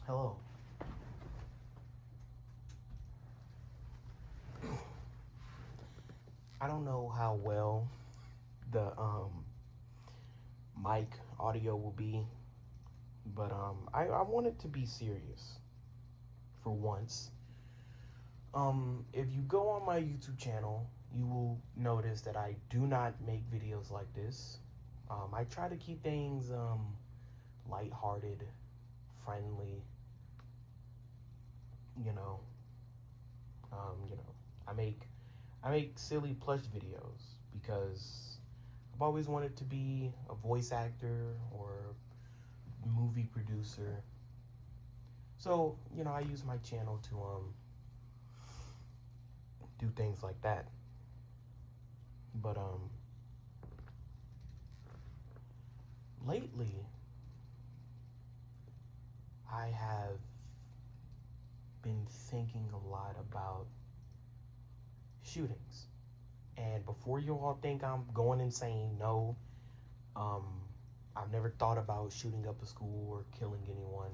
Hello. I don't know how well the mic audio will be, but I want it to be serious for once. If you go on my YouTube channel, you will notice that I do not make videos like this. I try to keep things lighthearted, friendly, you know. You know, I make silly plush videos because I've always wanted to be a voice actor or movie producer. So, I use my channel to do things like that. But lately I have been thinking a lot about shootings. And before you all think I'm going insane, no, um, I've never thought about shooting up a school or killing anyone.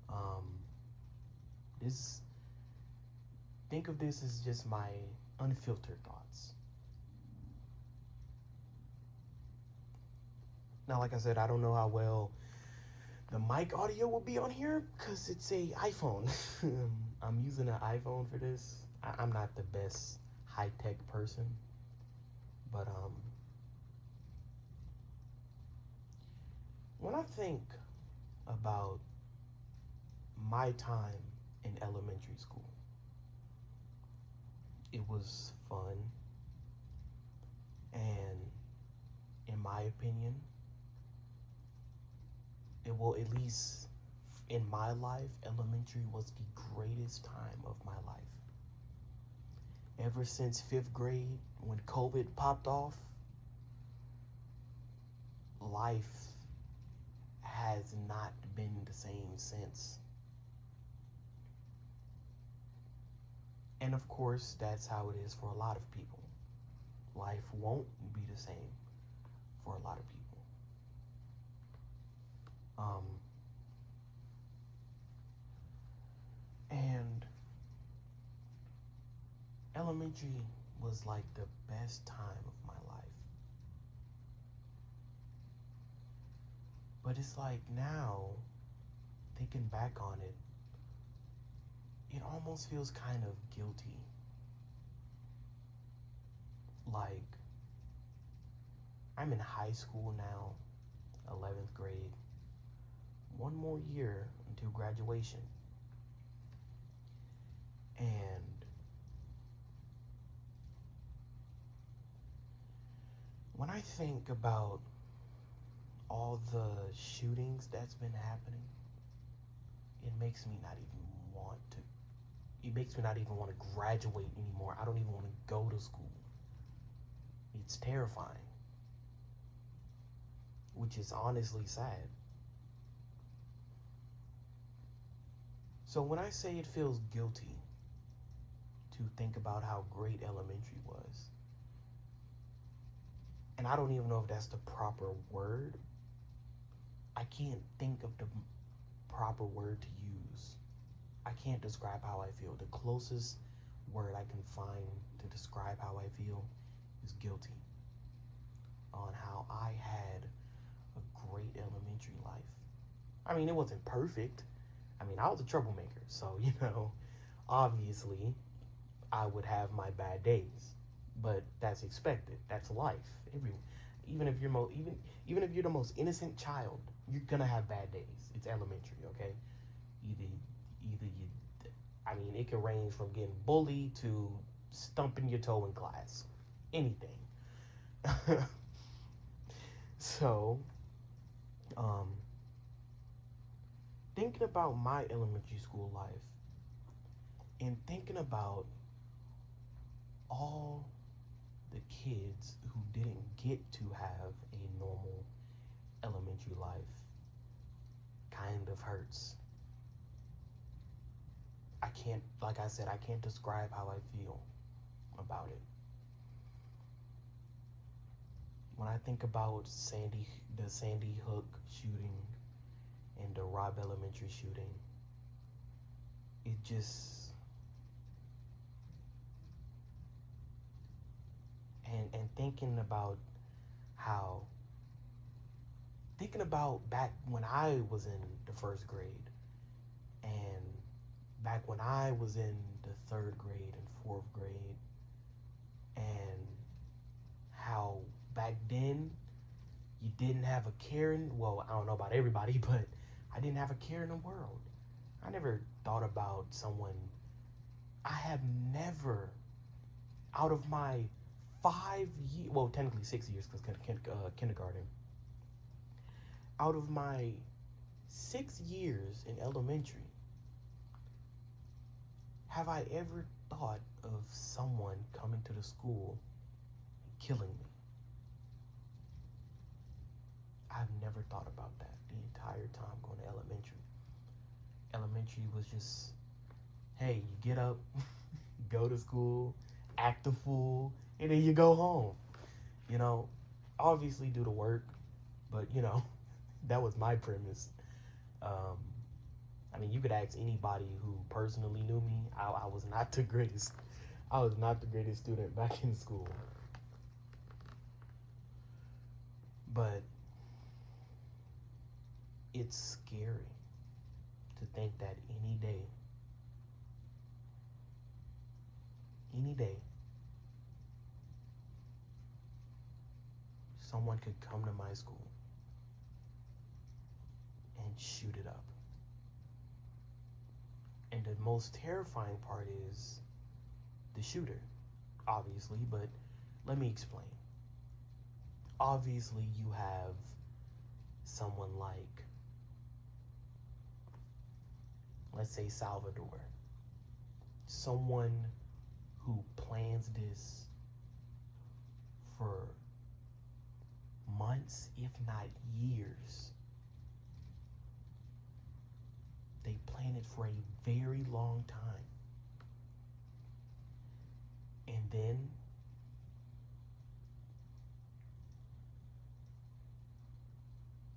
Um, this, think of this as just my unfiltered thoughts. Now, like I said, I don't know how well the mic audio will be on here because it's a iPhone. I'm using an iPhone for this. I'm not the best high-tech person, but when I think about my time in elementary school, it was fun, and in my opinion, it will, at least in my life, elementary was the greatest time of my life. Ever since 5th grade, when COVID popped off, life has not been the same since. And of course, that's how it is for a lot of people. Life won't be the same for a lot of people. And elementary was like the best time of my life. But it's like now, thinking back on it, it almost feels kind of guilty. Like, I'm in high school now, 11th grade. One more year until graduation. And when I think about all the shootings that's been happening, it makes me not even want to. It makes me not even want to graduate anymore. I don't even want to go to school. It's terrifying, which is honestly sad. So when I say it feels guilty to think about how great elementary was, and I don't even know if that's the proper word. I can't think of the proper word to use. I can't describe how I feel. The closest word I can find to describe how I feel is guilty on how I had a great elementary life. I mean, it wasn't perfect. I mean, I was a troublemaker, so, obviously I would have my bad days, but that's expected. That's life. Even if you're even if you're the most innocent child, you're gonna have bad days. It's elementary, okay? Either you, I mean, it can range from getting bullied to stumping your toe in class, anything. So, um, thinking about my elementary school life and thinking about all the kids who didn't get to have a normal elementary life kind of hurts. I can't, like I said, I can't describe how I feel about it. When I think about the Sandy Hook shooting and the Robb Elementary shooting, it just, and thinking about back when I was in the first grade, and back when I was in the third grade and fourth grade, and how back then you didn't have a care in, well, I don't know about everybody, but I didn't have a care in the world. I never thought about someone. I have never, out of my 5 years, well, technically 6 years because kindergarten, out of my 6 years in elementary, have I ever thought of someone coming to the school and killing me? I've never thought about that the entire time going to elementary. Elementary was just, hey, you get up, go to school, act a fool, and then you go home. You know, obviously do the work, but you know, that was my premise. Um, I mean, you could ask anybody who personally knew me. I was not the greatest. I was not the greatest student back in school. But it's scary to think that any day, someone could come to my school and shoot it up. And the most terrifying part is the shooter, obviously, but let me explain. Obviously, you have someone like, let's say, Salvador, someone who plans this for months, if not years. They plan it for a very long time. And then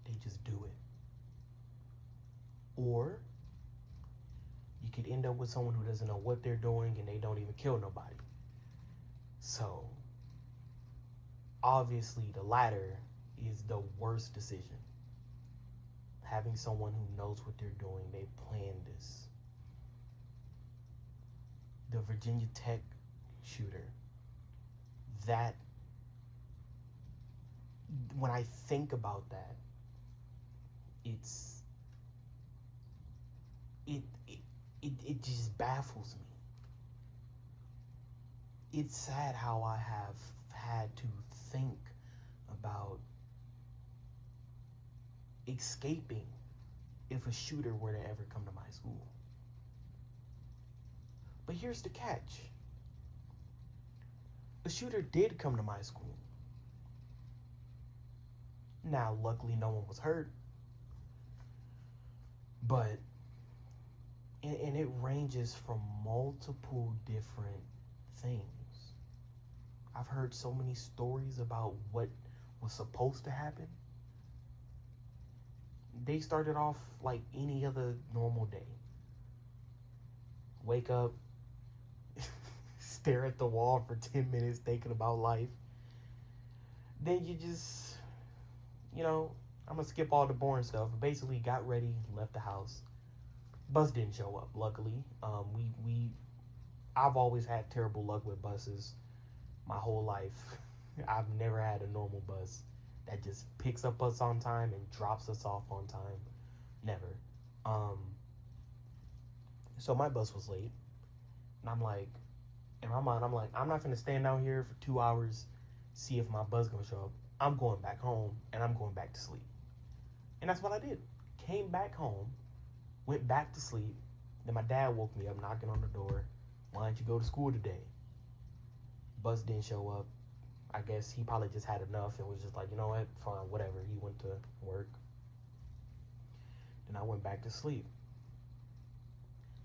they just do it. Or you could end up with someone who doesn't know what they're doing and they don't even kill nobody. So, obviously, the latter is the worst decision. Having someone who knows what they're doing, they plan this. The Virginia Tech shooter, that, when I think about that, it just baffles me. It's sad how I have had to think about escaping if a shooter were to ever come to my school. But here's the catch. A shooter did come to my school. Now, luckily, no one was hurt. But, and it ranges from multiple different things. I've heard so many stories about what was supposed to happen. They started off like any other normal day. Wake up, stare at the wall for 10 minutes thinking about life. Then you just, I'm gonna skip all the boring stuff. Basically got ready, left the house. Bus didn't show up, luckily. I've always had terrible luck with buses my whole life. I've never had a normal bus that just picks up us on time and drops us off on time. Never. So my bus was late. And I'm like, in my mind, I'm not gonna stand out here for 2 hours, see if my bus gonna show up. I'm going back home and I'm going back to sleep. And that's what I did. Came back home, went back to sleep. Then my dad woke me up knocking on the door. Why didn't you go to school today? Bus didn't show up. I guess he probably just had enough and was just like, you know what, fine, whatever. He went to work. Then I went back to sleep.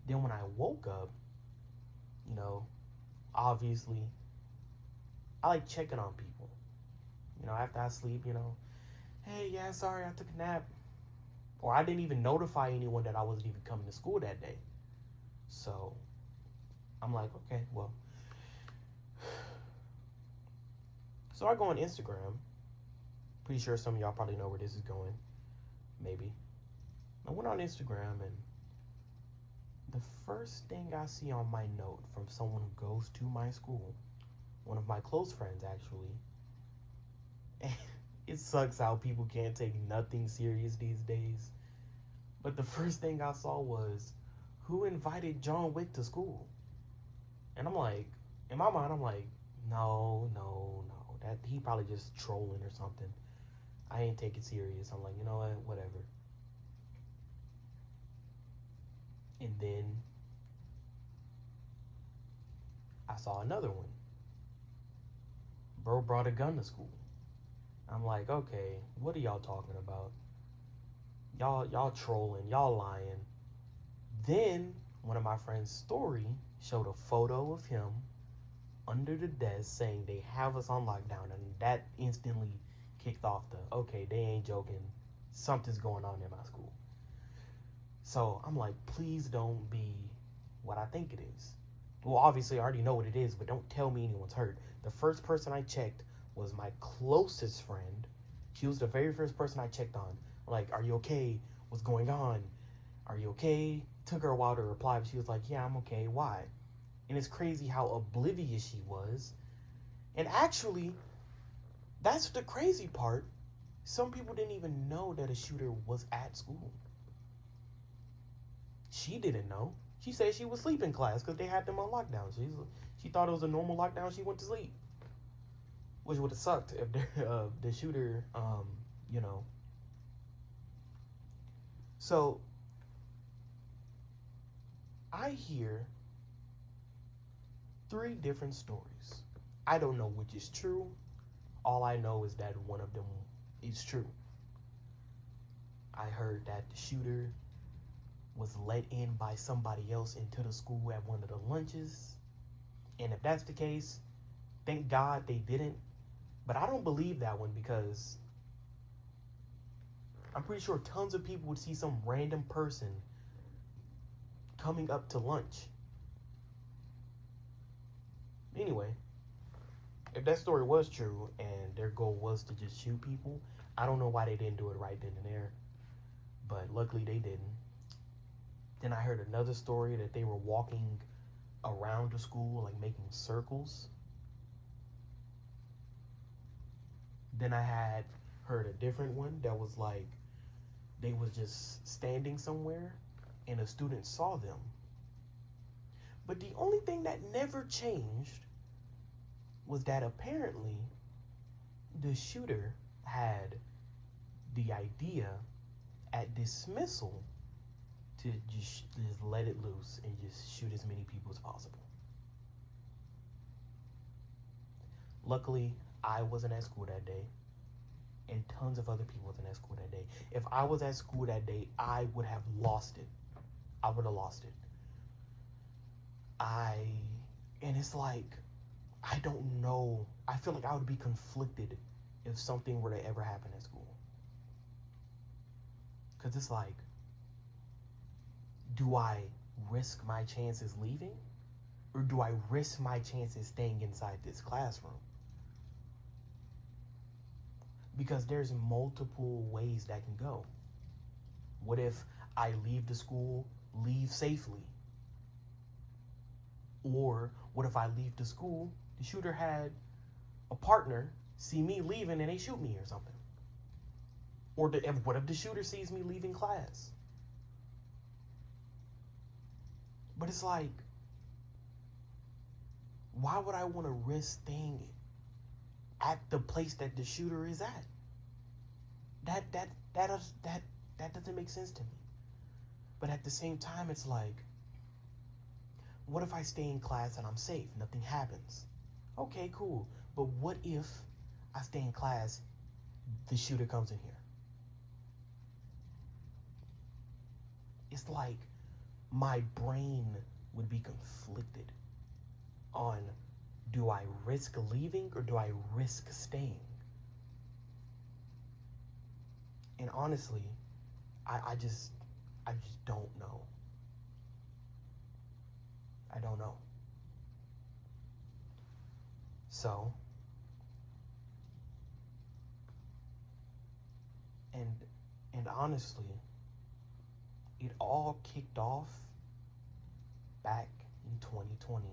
Then when I woke up, obviously, I like checking on people. After I sleep, hey, yeah, sorry, I took a nap. Or I didn't even notify anyone that I wasn't even coming to school that day. So I'm like, okay, well. So I go on Instagram. Pretty sure some of y'all probably know where this is going. Maybe. I went on Instagram, and the first thing I see on my note from someone who goes to my school, one of my close friends actually, and it sucks how people can't take nothing serious these days. But the first thing I saw was, who invited John Wick to school? And I'm like, in my mind, I'm like, no, no, no. That he probably just trolling or something. I ain't take it serious. I'm like, you know what, whatever. And then I saw another one. Bro brought a gun to school. I'm like, okay, what are y'all talking about? Y'all trolling, y'all lying. Then one of my friends' story showed a photo of him under the desk saying they have us on lockdown, and that instantly kicked off the, okay, they ain't joking, something's going on in my school. So I'm like, please don't be what I think it is. Well, obviously I already know what it is, but don't tell me anyone's hurt. The first person I checked was my closest friend. She was the very first person I checked on. I'm like, are you okay? What's going on? Are you okay? Took her a while to reply, but she was like, yeah, I'm okay. Why? And it's crazy how oblivious she was. And actually, that's the crazy part. Some people didn't even know that a shooter was at school. She didn't know. She said she was asleep in class because they had them on lockdown. She thought it was a normal lockdown. She went to sleep, which would have sucked if the shooter, you know. So I hear 3 different stories. I don't know which is true. All I know is that one of them is true. I heard that the shooter was let in by somebody else into the school at one of the lunches. And if that's the case, thank God they didn't. But I don't believe that one because I'm pretty sure tons of people would see some random person coming up to lunch. Anyway, if that story was true and their goal was to just shoot people, I don't know why they didn't do it right then and there. But luckily they didn't. Then I heard another story that they were walking around the school, like making circles. Then I had heard a different one that was like they was just standing somewhere and a student saw them. But the only thing that never changed was that apparently the shooter had the idea at dismissal to just let it loose and just shoot as many people as possible. Luckily, I wasn't at school that day, and tons of other people wasn't at school that day. If I was at school that day, I would have lost it. I would have lost it. And it's like, I don't know. I feel like I would be conflicted if something were to ever happen at school. Because it's like, do I risk my chances leaving? Or do I risk my chances staying inside this classroom? Because there's multiple ways that can go. What if I leave the school, leave safely? Or what if I leave the school, the shooter had a partner, see me leaving and they shoot me or something? Or what if the shooter sees me leaving class? But it's like, why would I want to risk staying at the place that the shooter is at? That doesn't make sense to me. But at the same time, it's like, what if I stay in class and I'm safe, nothing happens? Okay, cool. But what if I stay in class, the shooter comes in here? It's like my brain would be conflicted on, do I risk leaving or do I risk staying? And honestly, I just don't know. I don't know. So, and honestly, it all kicked off back in 2020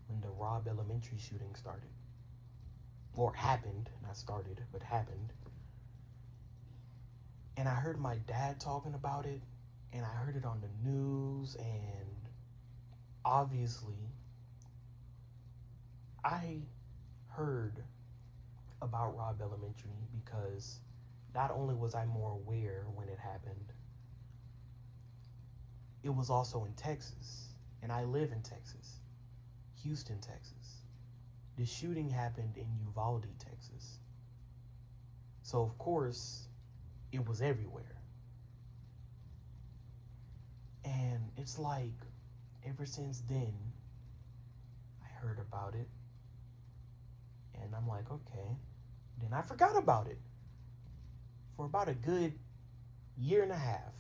when the Robb Elementary shooting started. Or happened, not started, but happened. And I heard my dad talking about it, and I heard it on the news, and obviously, I heard about Robb Elementary because not only was I more aware when it happened, it was also in Texas, and I live in Texas, Houston, Texas. The shooting happened in Uvalde, Texas. So, of course, it was everywhere. And it's like, ever since then, I heard about it, and I'm like, okay. Then I forgot about it for about a good year and a half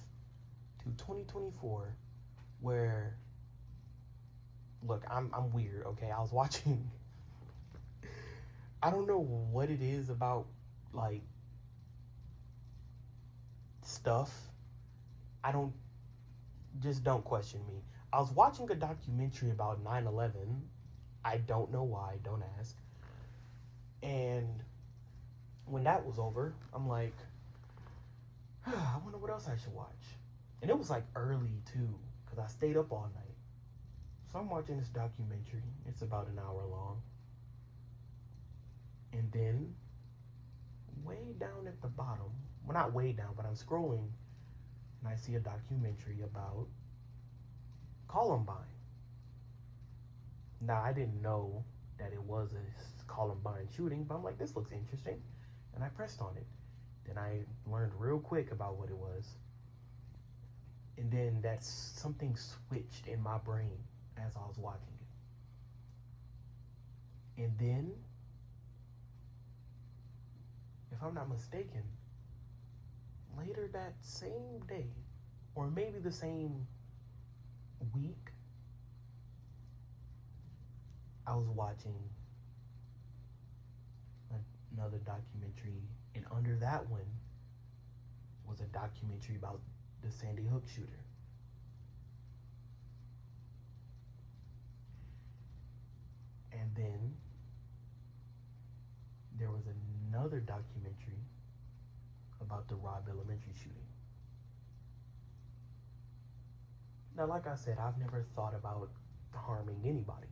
to 2024, where, look, I'm weird, okay? I was watching, I don't know what it is about, like, stuff. Just don't question me. I was watching a documentary about 9/11. I don't know why, don't ask. And when that was over, I'm like, I wonder what else I should watch. And it was like early too, because I stayed up all night. So I'm watching this documentary. It's about an hour long. And then, way down at the bottom, well, not way down, but I'm scrolling, and I see a documentary about Columbine. Now, I didn't know that it was a Columbine shooting, but I'm like, this looks interesting. And I pressed on it. Then I learned real quick about what it was. And then that something switched in my brain as I was watching it. And then, if I'm not mistaken, later that same day, or maybe the same week, I was watching another documentary, and under that one was a documentary about the Sandy Hook shooter. And then there was another documentary about the Robb Elementary shooting. Now, like I said, I've never thought about harming anybody,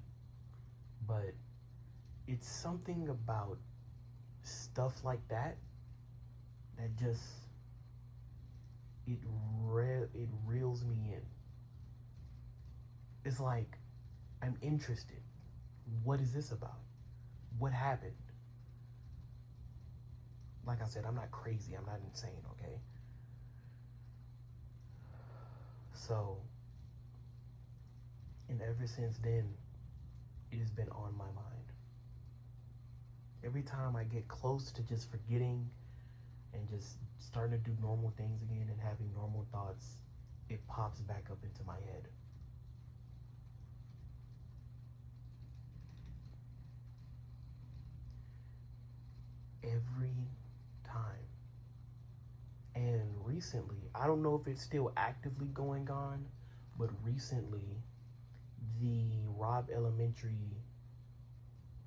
but it's something about stuff like that that just it reels me in. It's like, I'm interested. What is this about? What happened? Like I said, I'm not crazy. I'm not insane, okay? So, and ever since then, it has been on my mind. Every time I get close to just forgetting and just starting to do normal things again and having normal thoughts, it pops back up into my head. Every time. And recently, I don't know if it's still actively going on, but recently, the Robb Elementary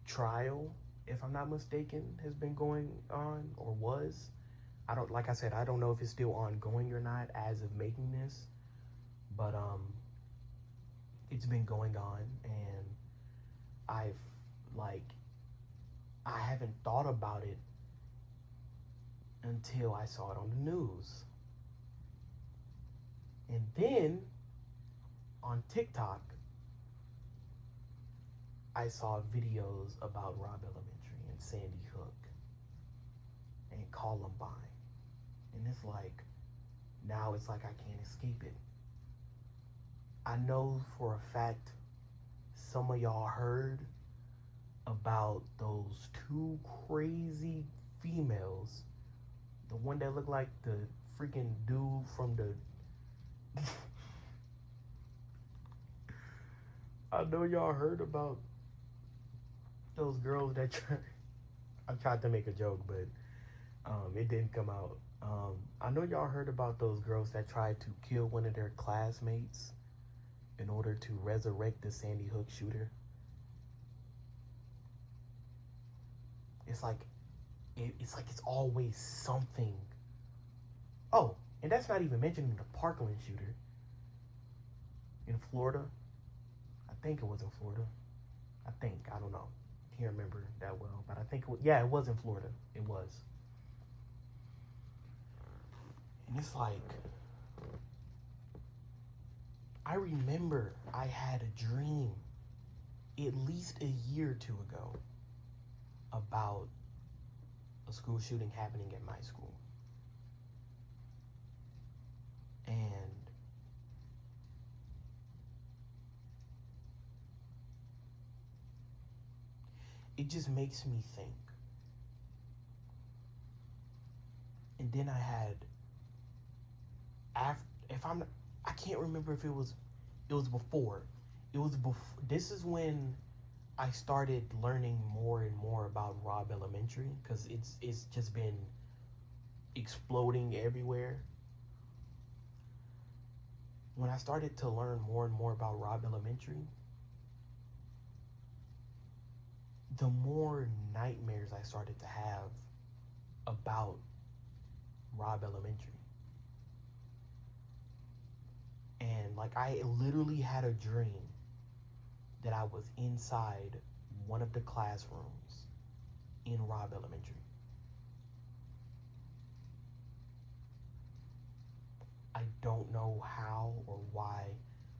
trial, if I'm not mistaken, has been going on, or was. Like I said, I don't know if it's still ongoing or not as of making this, but it's been going on, and I haven't thought about it until I saw it on the news. And then on TikTok, I saw videos about Robb Elementary and Sandy Hook and Columbine. And it's like, now it's like I can't escape it. I know for a fact some of y'all heard about those two crazy females. The one that looked like the freaking dude from the I know y'all heard about those girls that I tried to make a joke, but it didn't come out. I know y'all heard about those girls that tried to kill one of their classmates in order to resurrect the Sandy Hook shooter. It's like it's always something. Oh, and that's not even mentioning the Parkland shooter in Florida. I think it was in Florida. I don't know. Can't remember that well, but I think it was in Florida. It was. And it's like, I remember I had a dream at least a year or two ago about a school shooting happening at my school. And it just makes me think. And then I had, I can't remember if it was before. This is when I started learning more and more about Robb Elementary, because it's just been exploding everywhere. When I started to learn more and more about Robb Elementary, the more nightmares I started to have about Robb Elementary. And like, I literally had a dream that I was inside one of the classrooms in Robb Elementary. I don't know how or why,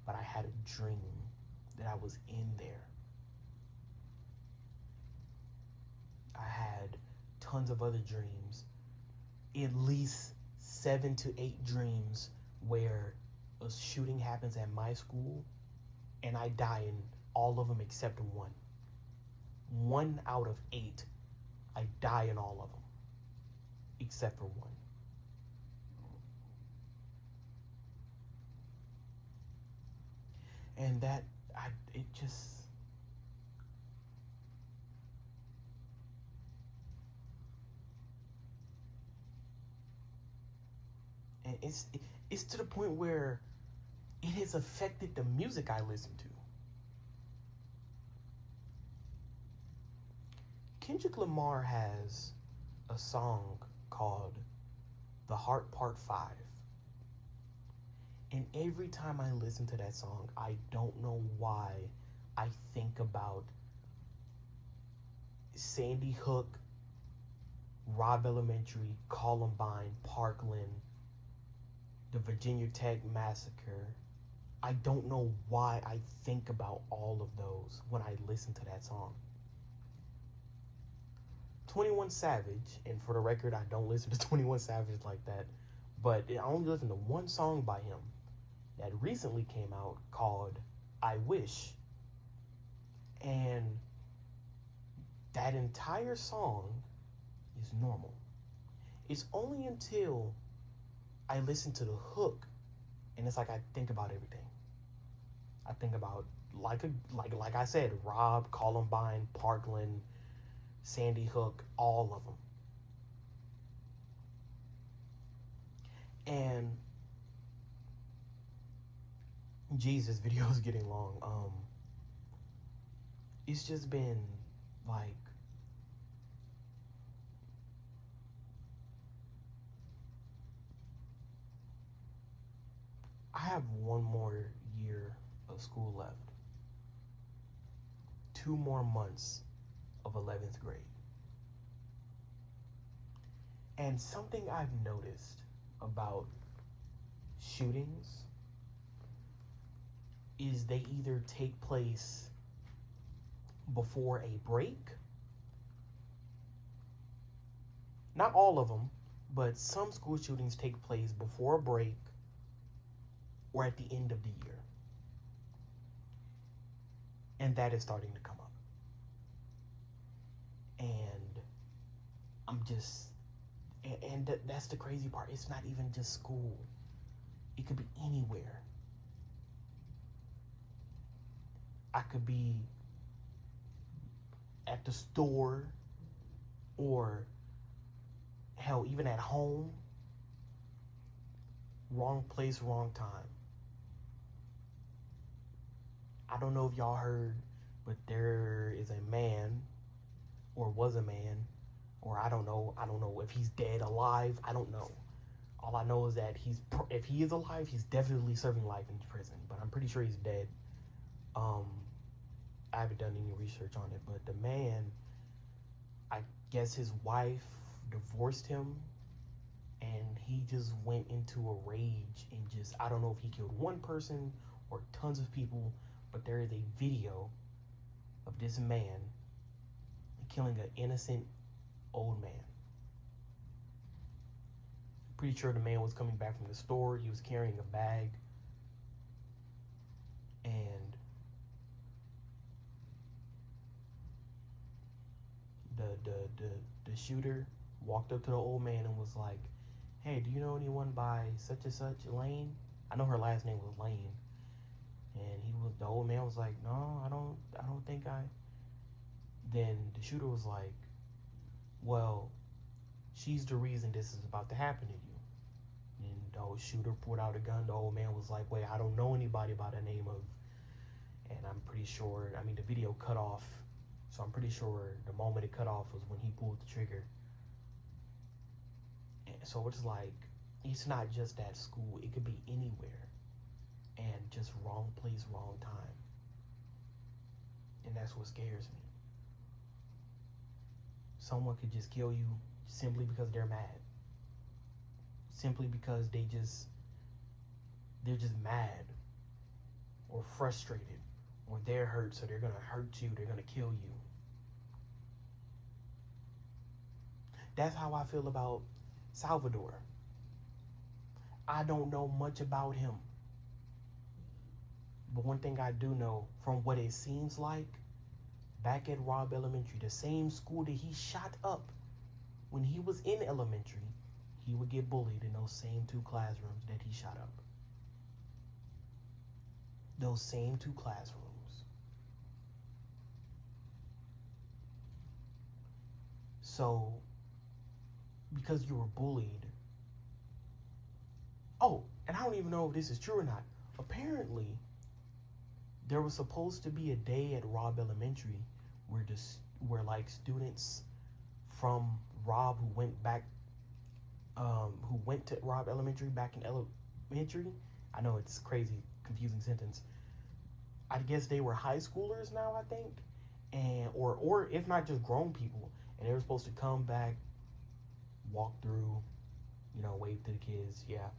but I had a dream that I was in there. I had tons of other dreams, at least 7 to 8 dreams where a shooting happens at my school and I die in all of them except one. 1 out of 8, I die in all of them except for one. And it just, and it's to the point where it has affected the music I listen to. Kendrick Lamar has a song called The Heart Part 5. And every time I listen to that song, I don't know why I think about Sandy Hook, Robb Elementary, Columbine, Parkland, the Virginia Tech massacre. I don't know why I think about all of those when I listen to that song. 21 Savage, and for the record, I don't listen to 21 Savage like that, but I only listen to one song by him that recently came out called I Wish. And that entire song is normal. It's only until I listen to the hook and it's like I think about everything. I think about, like I said, Robb, Columbine, Parkland, Sandy Hook, all of them. And Jesus, video is getting long. It's just been like, I have one more year of school left. 2 more months of 11th grade. And something I've noticed about shootings is they either take place before a break. Not all of them, but some school shootings take place before a break or at the end of the year. And that is starting to come up. And that's the crazy part. It's not even just school. It could be anywhere. I could be at the store, or hell, even at home. Wrong place, wrong time. I don't know if y'all heard, but there is a man, or was a man, or I don't know if he's dead, alive, I don't know. All I know is that if he is alive, he's definitely serving life in prison, but I'm pretty sure he's dead. I haven't done any research on it, but the man, I guess his wife divorced him, and he just went into a rage and just, I don't know if he killed one person or tons of people, but there is a video of this man killing an innocent old man. Pretty sure the man was coming back from the store. He was carrying a bag, and the shooter walked up to the old man and was like, "Hey, do you know anyone by such and such Lane?" I know her last name was Lane. And the old man was like, "No, I don't think I." Then the shooter was like, "Well, she's the reason this is about to happen to you." And the old shooter pulled out a gun. The old man was like, "Wait, I don't know anybody by the name of," and I'm pretty sure, I mean, the video cut off, so I'm pretty sure the moment it cut off was when he pulled the trigger. And so it's like, it's not just at school, it could be anywhere, and just wrong place, wrong time. And that's what scares me. Someone could just kill you simply because they're mad. Simply because they're just mad or frustrated, or they're hurt, so they're gonna hurt you, they're gonna kill you. That's how I feel about Salvador. I don't know much about him, but one thing I do know, from what it seems like, back at Robb Elementary, the same school that he shot up when he was in elementary, he would get bullied in those same 2 classrooms that he shot up. Those same 2 classrooms. So, because you were bullied. Oh, and I don't even know if this is true or not. Apparently, there was supposed to be a day at Robb Elementary where like students from Robb who went to Robb Elementary back in elementary. I know it's crazy, confusing sentence. I guess they were high schoolers now, I think, and or if not, just grown people, and they were supposed to come back, walk through, wave to the kids, yeah.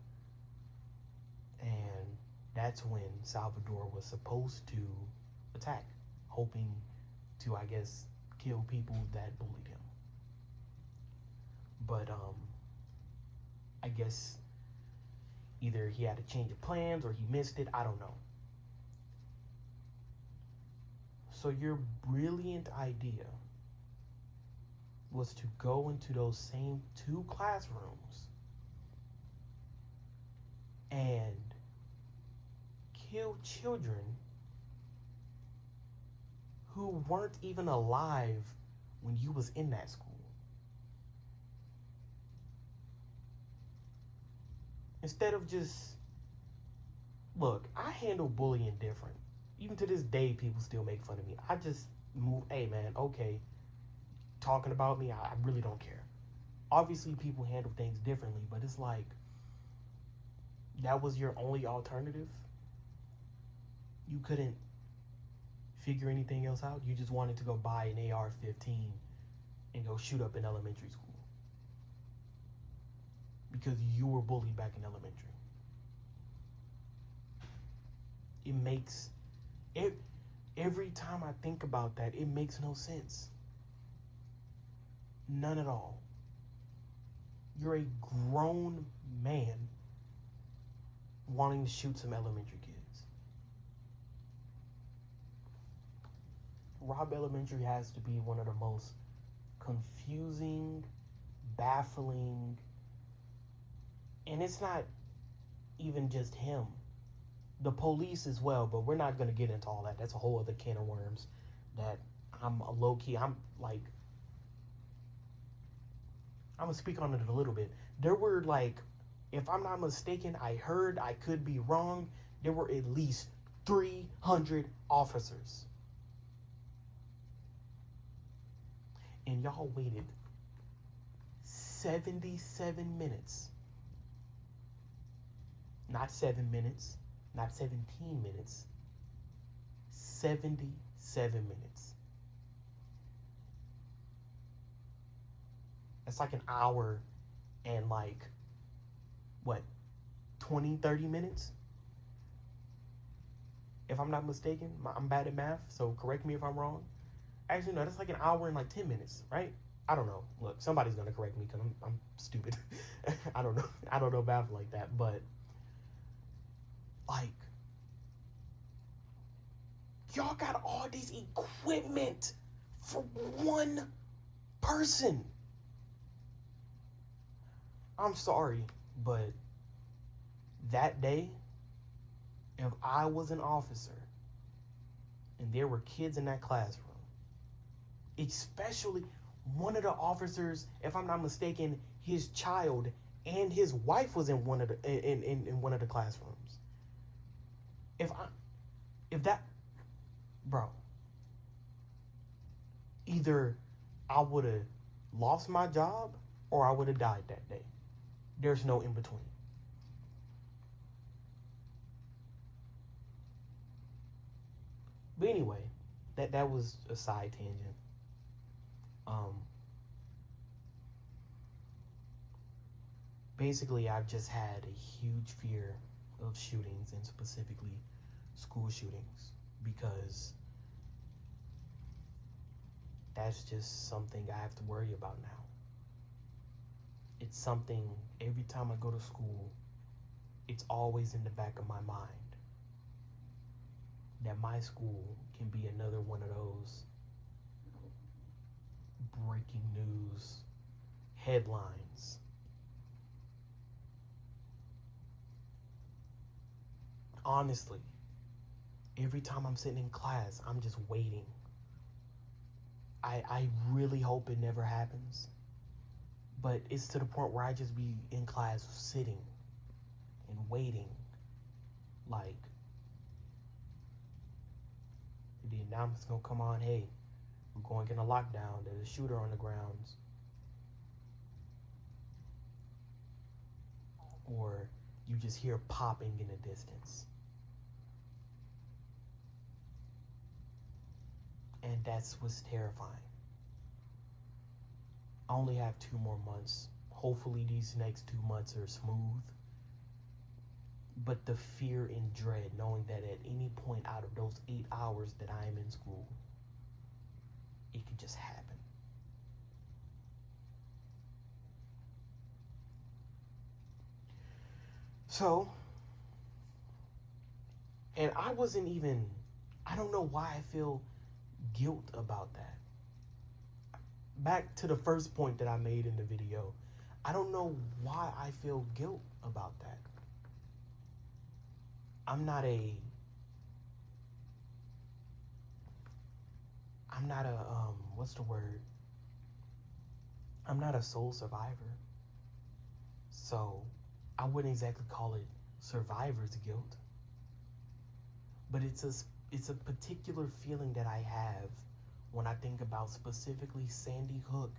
And that's when Salvador was supposed to attack, hoping to, I guess, kill people that bullied him. But I guess either he had to change the plans or he missed it, I don't know. So your brilliant idea was to go into those same 2 classrooms and kill children who weren't even alive when you was in that school. Instead of just, look, I handle bullying different. Even to this day, people still make fun of me. I just move, hey man, okay, talking about me, I really don't care. Obviously, people handle things differently, but it's like, that was your only alternative? You couldn't figure anything else out? You just wanted to go buy an AR-15 and go shoot up in elementary school because you were bullied back in elementary. It makes it, every time I think about that, it makes no sense. None at all. You're a grown man wanting to shoot some elementary kids. Robb Elementary has to be one of the most confusing, baffling, and it's not even just him. the police as well, but we're not going to get into all that. That's a whole other can of worms that I'm a low key. I'm like, I'm going to speak on it a little bit. There were like, if I'm not mistaken, I heard, I could be wrong, there were at least 300 officers. And y'all waited 77 minutes. Not 7 minutes, not 17 minutes. 77 minutes. That's like an hour and like, what, 20, 30 minutes? If I'm not mistaken, I'm bad at math, so correct me if I'm wrong. Actually, no, that's like an hour and like 10 minutes, right? I don't know. Look, somebody's gonna correct me because I'm stupid. I don't know. I don't know math like that, but like, y'all got all this equipment for one person. I'm sorry, but that day, if I was an officer and there were kids in that classroom, especially one of the officers, if I'm not mistaken, his child and his wife was in one of the in one of the classrooms. If that, bro, either I would have lost my job or I would have died that day. There's no in between. But anyway, that was a side tangent. Basically, I've just had a huge fear of shootings, and specifically school shootings, because that's just something I have to worry about now. It's something every time I go to school, it's always in the back of my mind that my school can be another one of those breaking news headlines. Honestly, every time I'm sitting in class, I'm just waiting. I really hope it never happens. But it's to the point where I just be in class sitting and waiting. Like, the announcement's gonna come on, hey, we're going in a lockdown, there's a shooter on the grounds. Or you just hear popping in the distance. And that's what's terrifying. I only have 2 more months. Hopefully these next 2 months are smooth. But the fear and dread, knowing that at any point out of those 8 hours that I am in school, it could just happen. So, and I don't know why I feel guilt about that. Back to the first point that I made in the video, I don't know why I feel guilt about that. I'm not a what's the word? I'm not a sole survivor. So I wouldn't exactly call it survivor's guilt. But it's a particular feeling that I have when I think about specifically Sandy Hook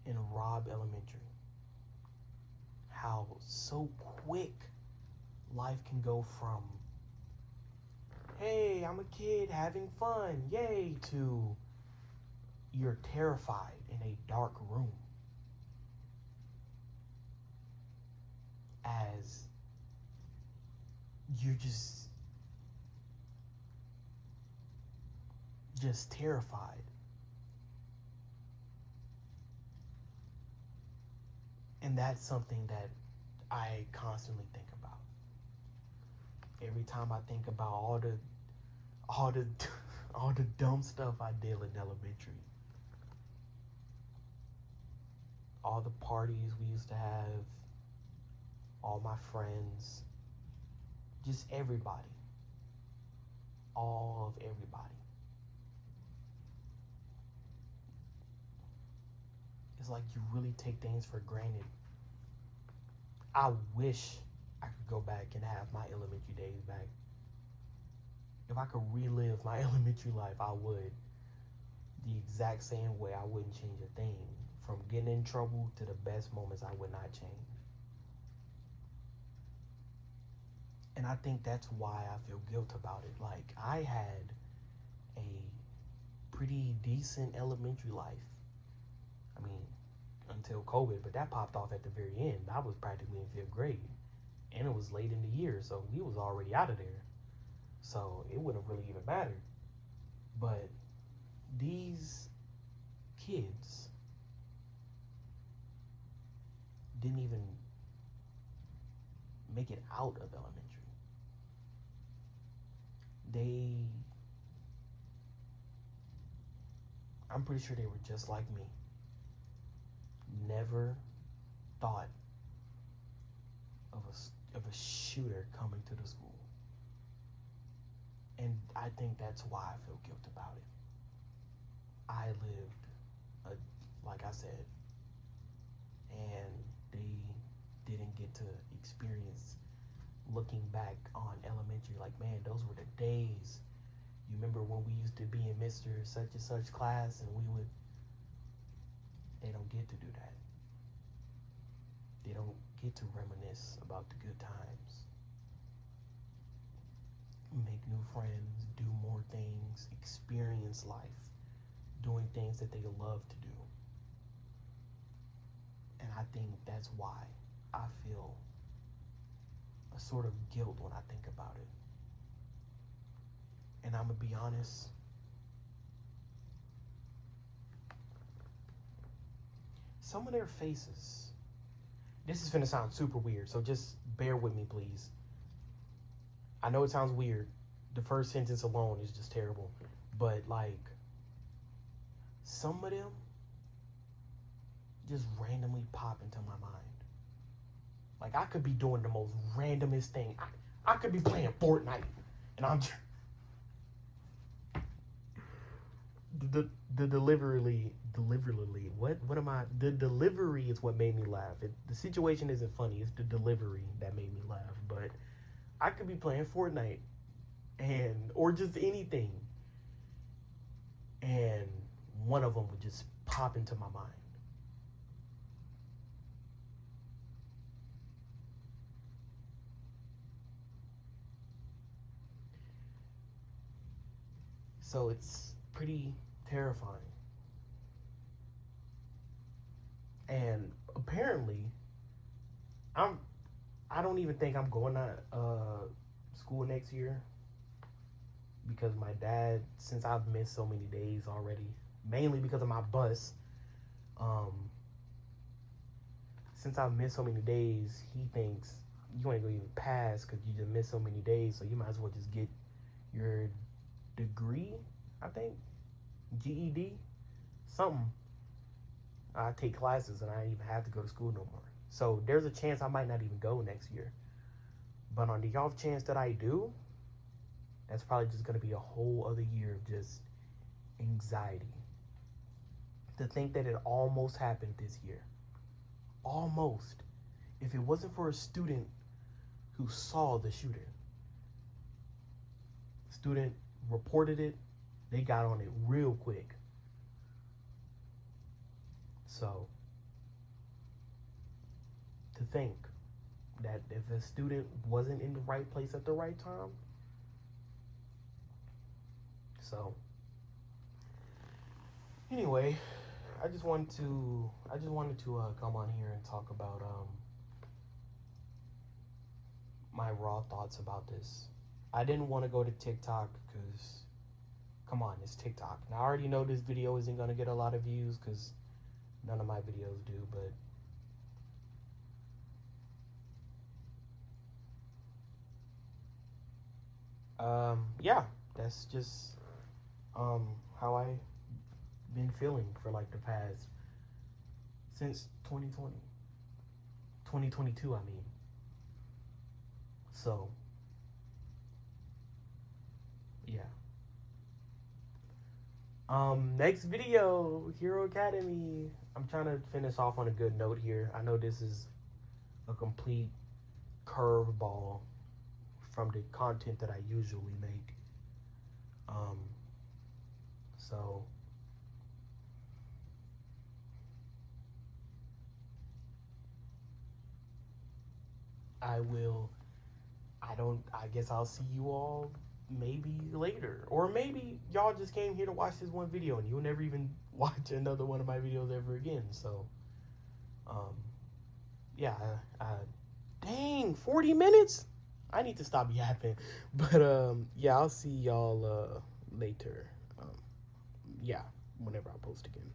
and Robb Elementary. How so quick life can go from, hey, I'm a kid having fun, yay, to you're terrified in a dark room. As you're just terrified. And that's something that I constantly think about. Every time I think about all the all the dumb stuff I did in elementary. All the parties we used to have, all my friends, just everybody. all of everybody. It's like you really take things for granted. I wish I could go back and have my elementary days back. If I could relive my elementary life, I would. The exact same way. I wouldn't change a thing. From getting in trouble to the best moments, I would not change. And I think that's why I feel guilt about it. Like, I had a pretty decent elementary life. I mean, until COVID, but that popped off at the very end. I was practically in 5th grade. And it was late in the year, so we was already out of there. So it wouldn't have really even mattered. But these kids didn't even make it out of elementary. I'm pretty sure they were just like me. Never thought of a shooter coming to the school. And I think that's why I feel guilt about it. I lived, like I said, and they didn't get to experience looking back on elementary. Like, man, those were the days. You remember when we used to be in Mr. Such and Such class and they don't get to do that. They don't get to reminisce about the good times. Make new friends, do more things, experience life, doing things that they love to do. And I think that's why I feel a sort of guilt when I think about it. And I'm gonna be honest, some of their faces, this is gonna sound super weird, so just bear with me, please. I know it sounds weird. The first sentence alone is just terrible. But, like, some of them just randomly pop into my mind. Like, I could be doing the most randomest thing. I could be playing Fortnite, and I'm the delivery, the delivery is what made me laugh. The situation isn't funny, it's the delivery that made me laugh. But I could be playing Fortnite or just anything, and one of them would just pop into my mind. So it's pretty terrifying. And apparently, I don't even think I'm going to school next year, because my dad, since I've missed so many days already, mainly because of my bus, since I've missed so many days, he thinks you ain't gonna even pass because you just missed so many days, so you might as well just get your degree, I think, GED, something. I take classes and I don't even have to go to school no more. So there's a chance I might not even go next year. But on the off chance that I do, that's probably just going to be a whole other year of just anxiety. To think that it almost happened this year. Almost. If it wasn't for a student who saw the shooting. Student reported it. They got on it real quick. So, to think that if a student wasn't in the right place at the right time. So, anyway, I just wanted to come on here and talk about my raw thoughts about this. I didn't want to go to TikTok because, come on, it's TikTok. Now I already know this video isn't gonna get a lot of views because none of my videos do, but yeah, that's just how I've been feeling for like the past, since 2022, I mean. So, yeah. Next video, Hero Academy. I'm trying to finish off on a good note here. I know this is a complete curveball from the content that I usually make. So I guess I'll see you all maybe later. Or maybe y'all just came here to watch this one video and you'll never even watch another one of my videos ever again. So, yeah, dang, 40 minutes? I need to stop yapping. But, yeah, I'll see y'all later. Yeah, whenever I post again.